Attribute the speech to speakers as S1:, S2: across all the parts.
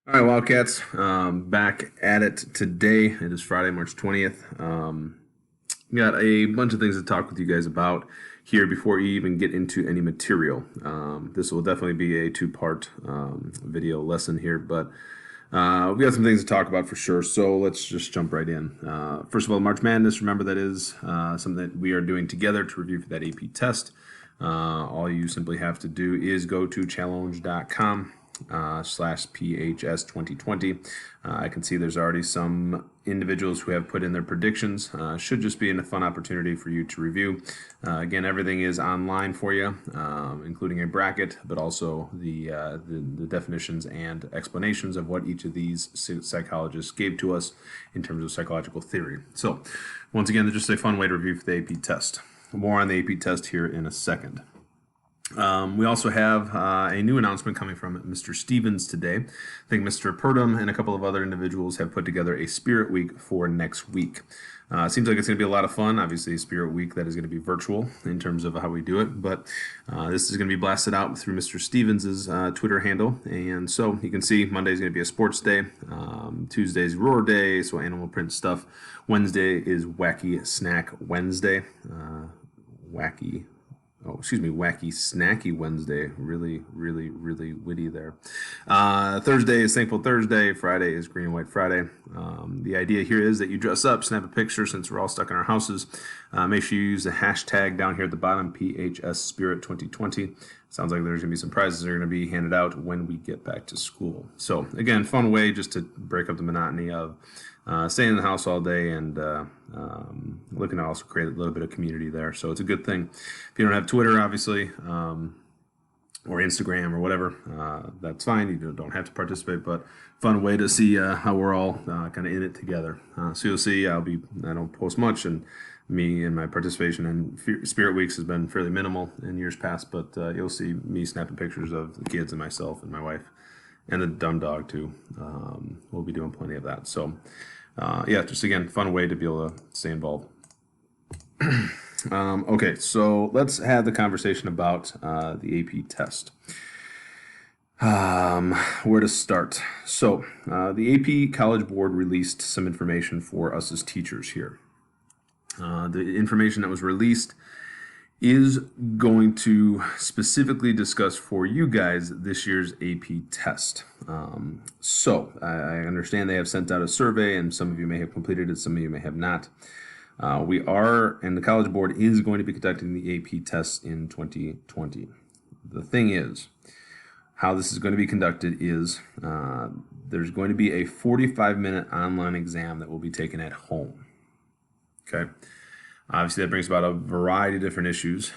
S1: All right, Wildcats, back at it today. It is Friday, March 20th. Got a bunch of things to talk with you guys about here before you even get into any material. This will definitely be a two-part video lesson here, but we got some things to talk about for sure, so let's just jump right in. First of all, March Madness, remember that is something that we are doing together to review for that AP test. All you simply have to do is go to challenge.com /PHS 2020. I can see there's already some individuals who have put in their predictions. Should just be a fun opportunity for you to review. Again, everything is online for you, including a bracket, but also the definitions and explanations of what each of these psychologists gave to us in terms of psychological theory. So, once again, they're just a fun way to review for the AP test. More on the AP test here in a second. We also have a new announcement coming from Mr. Stevens today. I think Mr. Purdom and a couple of other individuals have put together a Spirit Week for next week. Seems like it's going to be a lot of fun. Obviously, Spirit Week that is going to be virtual in terms of how we do it, but this is going to be blasted out through Mr. Stevens' Twitter handle. And so you can see Monday is going to be a sports day, Tuesday's Roar Day, so animal print stuff. Wednesday is Wacky Snack Wednesday. Wacky Snacky Wednesday. Really, really, really witty there. Thursday is Thankful Thursday. Friday is Green and White Friday. The idea here is that you dress up, snap a picture since we're all stuck in our houses. Make sure you use the hashtag down here at the bottom, PHS Spirit 2020. Sounds like there's going to be some prizes that are going to be handed out when we get back to school. So, again, fun way just to break up the monotony of staying in the house all day and looking to also create a little bit of community there. So it's a good thing. If you don't have Twitter, obviously, or Instagram or whatever, that's fine. You don't have to participate, but fun way to see how we're all kind of in it together. So you'll see I don't post much, and me and my participation in Spirit Weeks has been fairly minimal in years past, but you'll see me snapping pictures of the kids and myself and my wife and the dumb dog too. We'll be doing plenty of that. So yeah, just again, fun way to be able to stay involved. Okay, so let's have the conversation about the AP test. Where to start? So the AP College Board released some information for us as teachers here. The information that was released is going to specifically discuss for you guys this year's AP test. So I understand they have sent out a survey, and some of you may have completed it, some of you may have not. And the College Board is going to be conducting the AP tests in 2020. The thing is, how this is going to be conducted is there's going to be a 45-minute online exam that will be taken at home. Okay. Obviously, that brings about a variety of different issues,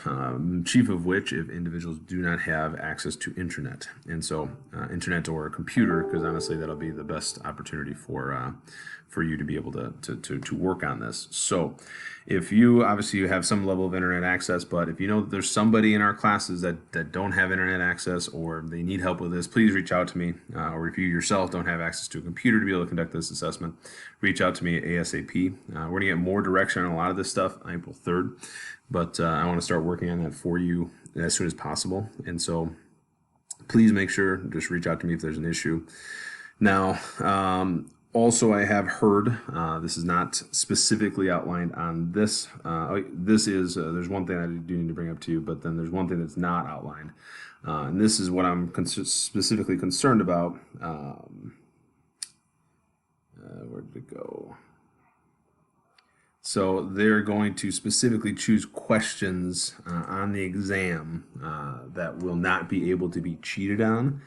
S1: chief of which if individuals do not have access to internet. And so internet or a computer, because honestly, that'll be the best opportunity for you to be able to work on this. So if you have some level of internet access, but if you know that there's somebody in our classes that don't have internet access or they need help with this, please reach out to me. Or if you yourself don't have access to a computer to be able to conduct this assessment, reach out to me ASAP. We're going to get more direction on a lot of this stuff on April 3rd, but I want to start working on that for you as soon as possible. And so please make sure, just reach out to me if there's an issue. Now, also, I have heard, this is not specifically outlined on this. There's one thing I do need to bring up to you, but then there's one thing that's not outlined. And this is what I'm specifically concerned about. Where did it go? So they're going to specifically choose questions on the exam that will not be able to be cheated on.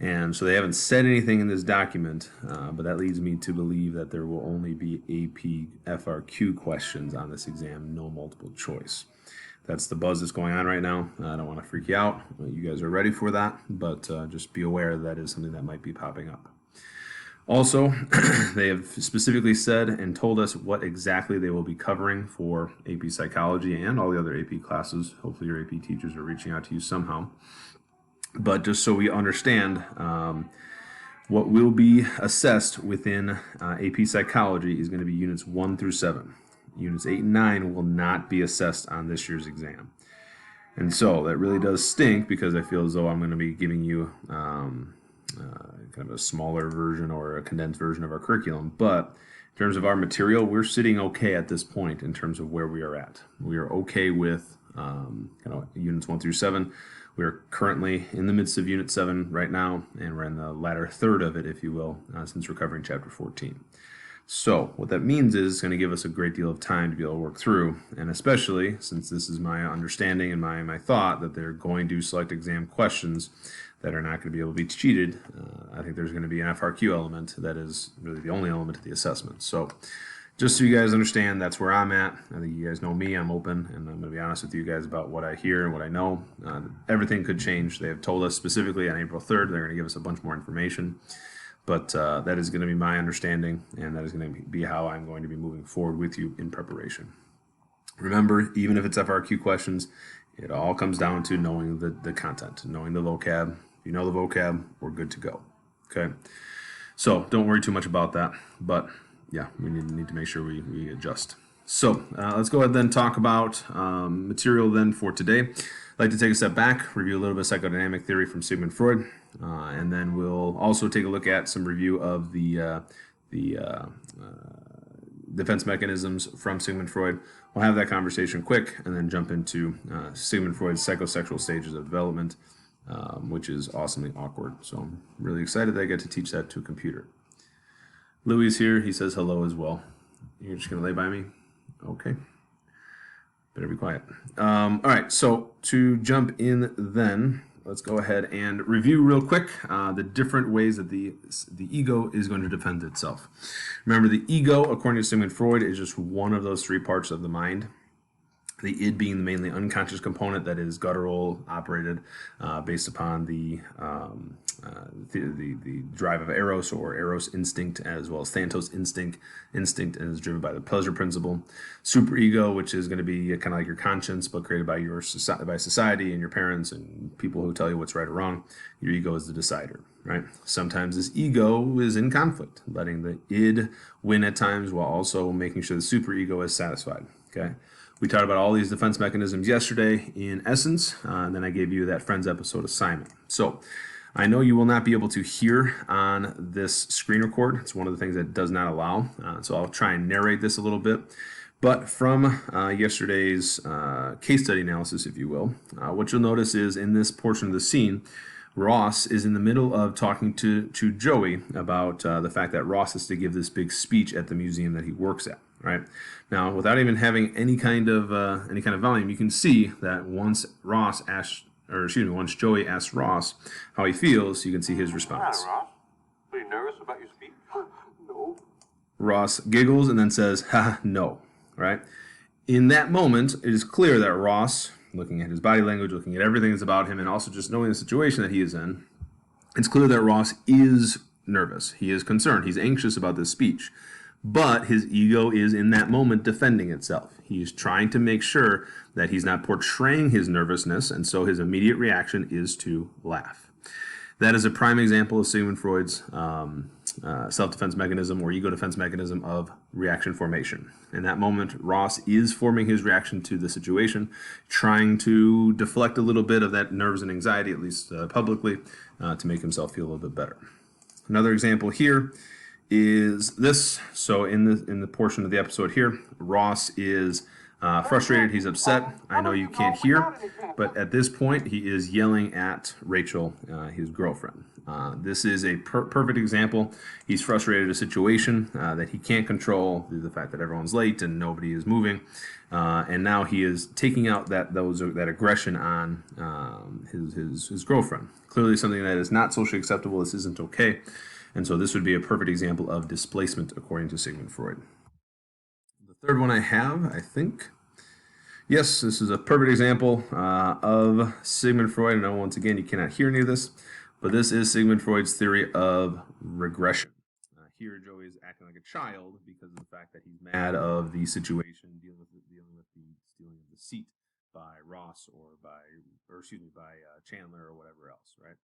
S1: And so they haven't said anything in this document, but that leads me to believe that there will only be AP FRQ questions on this exam, no multiple choice. That's the buzz that's going on right now. I don't want to freak you out. You guys are ready for that, but just be aware that is something that might be popping up. Also, they have specifically said and told us what exactly they will be covering for AP Psychology and all the other AP classes. Hopefully your AP teachers are reaching out to you somehow. But just so we understand, what will be assessed within AP Psychology is going to be units 1 through 7. Units 8 and 9 will not be assessed on this year's exam. And so that really does stink because I feel as though I'm going to be giving you kind of a smaller version or a condensed version of our curriculum. But in terms of our material, we're sitting okay at this point in terms of where we are at. We are okay with units 1 through 7. We are currently in the midst of Unit 7 right now, and we're in the latter third of it, if you will, since we're covering Chapter 14. So what that means is it's going to give us a great deal of time to be able to work through, and especially since this is my understanding and my thought that they're going to select exam questions that are not going to be able to be cheated. I think there's going to be an FRQ element that is really the only element of the assessment. So just so you guys understand, that's where I'm at. I think you guys know me. I'm open, and I'm going to be honest with you guys about what I hear and what I know. Everything could change. They have told us specifically on April 3rd they're going to give us a bunch more information. But that is going to be my understanding, and that is going to be how I'm going to be moving forward with you in preparation. Remember, even if it's FRQ questions, it all comes down to knowing the content, knowing the vocab. If you know the vocab, we're good to go. Okay? So don't worry too much about that. But yeah, we need to make sure we adjust. So let's go ahead then talk about material then for today. I'd like to take a step back, review a little bit of psychodynamic theory from Sigmund Freud, and then we'll also take a look at some review of the defense mechanisms from Sigmund Freud. We'll have that conversation quick and then jump into Sigmund Freud's psychosexual stages of development, which is awesomely awkward. So I'm really excited that I get to teach that to a computer. Louis is here. He says hello as well. You're just going to lay by me? Okay. Better be quiet. All right, so to jump in then, let's go ahead and review real quick the different ways that the ego is going to defend itself. Remember, the ego, according to Sigmund Freud, is just one of those three parts of the mind. The id being the mainly unconscious component that is guttural, operated based upon the drive of eros or eros instinct, as well as thanatos instinct. Instinct is driven by the pleasure principle. Superego, which is going to be kind of like your conscience, but created by by society and your parents and people who tell you what's right or wrong. Your ego is the decider, right? Sometimes this ego is in conflict, letting the id win at times while also making sure the superego is satisfied. Okay. We talked about all these defense mechanisms yesterday in essence, and then I gave you that Friends episode assignment. So I know you will not be able to hear on this screen record. It's one of the things that does not allow, so I'll try and narrate this a little bit. But from yesterday's case study analysis, if you will, what you'll notice is in this portion of the scene, Ross is in the middle of talking to Joey about the fact that Ross is to give this big speech at the museum that he works at. Right now, without even having any kind of volume, you can see that once Joey asks Ross how he feels, you can see his response.
S2: Hi, Ross. Are you nervous about your speech? No.
S1: Ross giggles and then says, "Ha, no." Right? In that moment, it is clear that Ross, looking at his body language, looking at everything that's about him, and also just knowing the situation that he is in, it's clear that Ross is nervous. He is concerned. He's anxious about this speech. But his ego is in that moment defending itself. He's trying to make sure that he's not portraying his nervousness, and so his immediate reaction is to laugh. That is a prime example of Sigmund Freud's self-defense mechanism or ego defense mechanism of reaction formation. In that moment, Ross is forming his reaction to the situation, trying to deflect a little bit of that nerves and anxiety, at least publicly, to make himself feel a little bit better. Another example here is this. So in the portion of the episode here, Ross is frustrated. He's upset. I know you can't hear, but at this point, he is yelling at Rachel, his girlfriend. This is a perfect example. He's frustrated at a situation that he can't control due to the fact that everyone's late and nobody is moving. And now he is taking out that aggression on his girlfriend. Clearly something that is not socially acceptable. This isn't okay. And so this would be a perfect example of displacement according to Sigmund Freud. The third one I have, I think. Yes, this is a perfect example of Sigmund Freud. I know once again you cannot hear any of this, but this is Sigmund Freud's theory of regression. Here Joey is acting like a child because of the fact that he's mad of the situation dealing with the stealing of the seat by Ross or by Chandler or whatever else, right?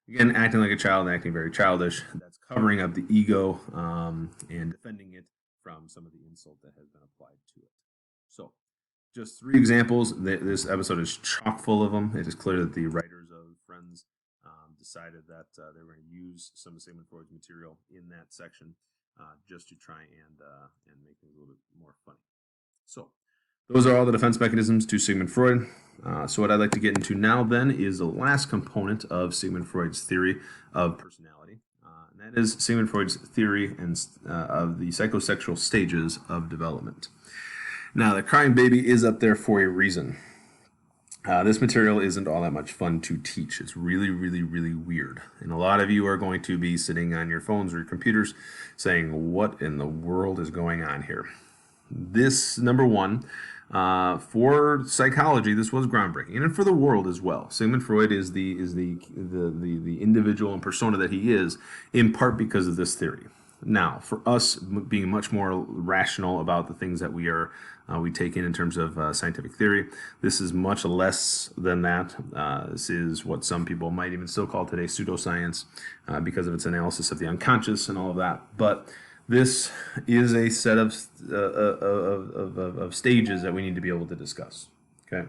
S1: Again, acting like a child and acting very childish. That's covering up the ego and defending it from some of the insult that has been applied to it. So, just three examples. This episode is chock full of them. It is clear that the writers of Friends decided that they were going to use some of Sigmund Freud's material in that section just to try and make things a little bit more funny. So those are all the defense mechanisms to Sigmund Freud. So what I'd like to get into now then is the last component of Sigmund Freud's theory of personality. And that is Sigmund Freud's theory of the psychosexual stages of development. Now, the crying baby is up there for a reason. This material isn't all that much fun to teach. It's really, really, really weird. And a lot of you are going to be sitting on your phones or your computers saying, what in the world is going on here? This, number one, for psychology, this was groundbreaking, and for the world as well. Sigmund Freud is the individual and persona that he is, in part because of this theory. Now, for us being much more rational about the things that we take in terms of scientific theory, this is much less than that. This is what some people might even still call today pseudoscience because of its analysis of the unconscious and all of that. But this is a set of stages that we need to be able to discuss. Okay,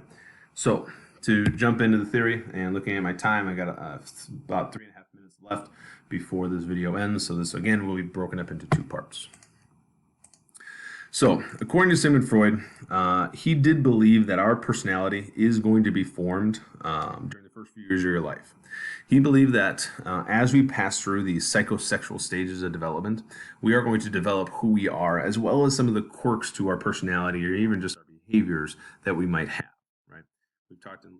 S1: so to jump into the theory, and looking at my time, I got about 3.5 minutes left before this video ends. So this again will be broken up into 2 parts. So according to Sigmund Freud, he did believe that our personality is going to be formed during the first few years of your life. He believed that as we pass through these psychosexual stages of development, we are going to develop who we are, as well as some of the quirks to our personality, or even just our behaviors that we might have. Right? We've talked in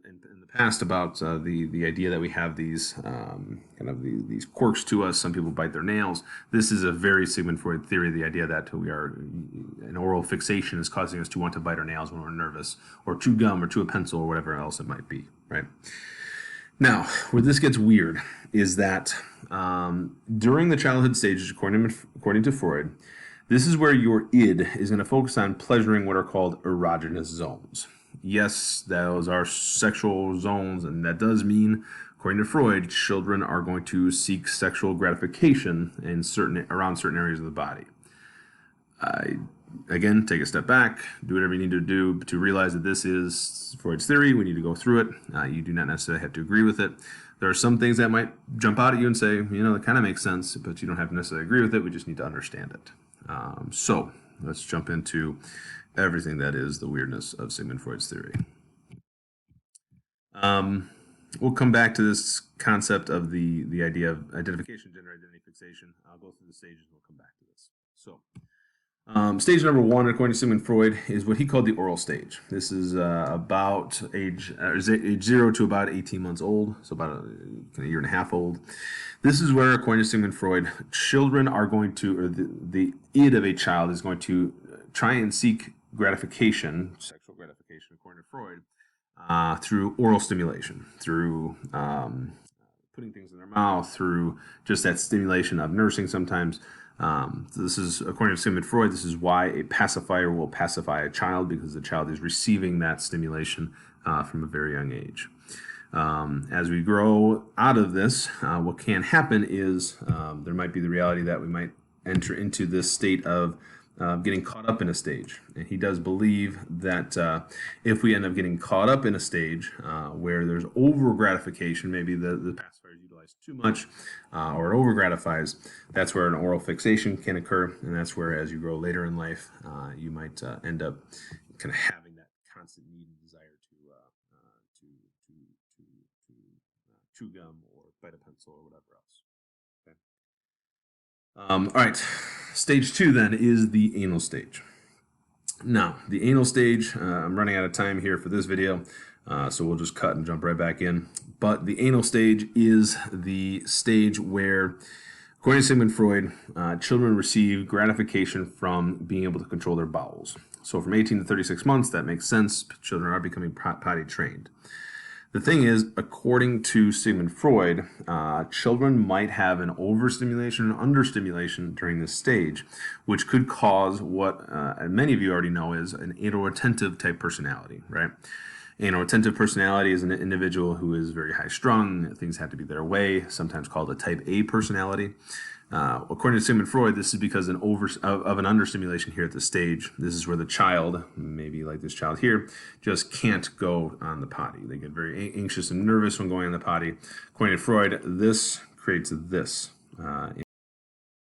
S1: the past about the idea that we have these these quirks to us. Some people bite their nails. This is a very Sigmund Freud theory. The idea that an oral fixation is causing us to want to bite our nails when we're nervous, or chew gum, or chew a pencil, or whatever else it might be. Right? Now, where this gets weird is that during the childhood stages, according to Freud, this is where your id is going to focus on pleasuring what are called erogenous zones. Yes, those are sexual zones, and that does mean, according to Freud, children are going to seek sexual gratification around certain areas of the body. Again, take a step back, do whatever you need to do to realize that this is Freud's theory. We need to go through it. You do not necessarily have to agree with it. There are some things that might jump out at you and say, it kind of makes sense, but you don't have to necessarily agree with it. We just need to understand it. So let's jump into everything that is the weirdness of Sigmund Freud's theory. We'll come back to this concept of the idea of identification, gender identity, fixation. I'll go through the stages and we'll come back to this. So. Stage number 1, according to Sigmund Freud, is what he called the oral stage. This is about age 0 to about 18 months old, so about a year and a half old. This is where, according to Sigmund Freud, children are going to, or the id of a child is going to try and seek gratification, sexual gratification, according to Freud, through oral stimulation, through putting things in their mouth, through just that stimulation of nursing sometimes. This is, according to Sigmund Freud, this is why a pacifier will pacify a child, because the child is receiving that stimulation from a very young age. As we grow out of this, what can happen is there might be the reality that we might enter into this state of getting caught up in a stage. And he does believe that if we end up getting caught up in a stage where there's over gratification, maybe the pacifier is utilized too much or it over gratifies, that's where an oral fixation can occur. And that's where, as you grow later in life, you might end up kind of having that constant need and desire to chew gum or bite a pencil or whatever else. Okay. All right, stage 2 then is the anal stage. Now, the anal stage, I'm running out of time here for this video, so we'll just cut and jump right back in. But the anal stage is the stage where, according to Sigmund Freud, children receive gratification from being able to control their bowels. So from 18 to 36 months, that makes sense. Children are becoming potty trained. The thing is, according to Sigmund Freud, children might have an overstimulation and understimulation during this stage, which could cause what many of you already know is an anal-retentive type personality, right? Attentive personality is an individual who is very high strung. Things have to be their way, sometimes called a type A personality. According to Sigmund Freud, this is because of an understimulation here at this stage. This is where the child, maybe like this child here, just can't go on the potty. They get very anxious and nervous when going on the potty. According to Freud, this creates this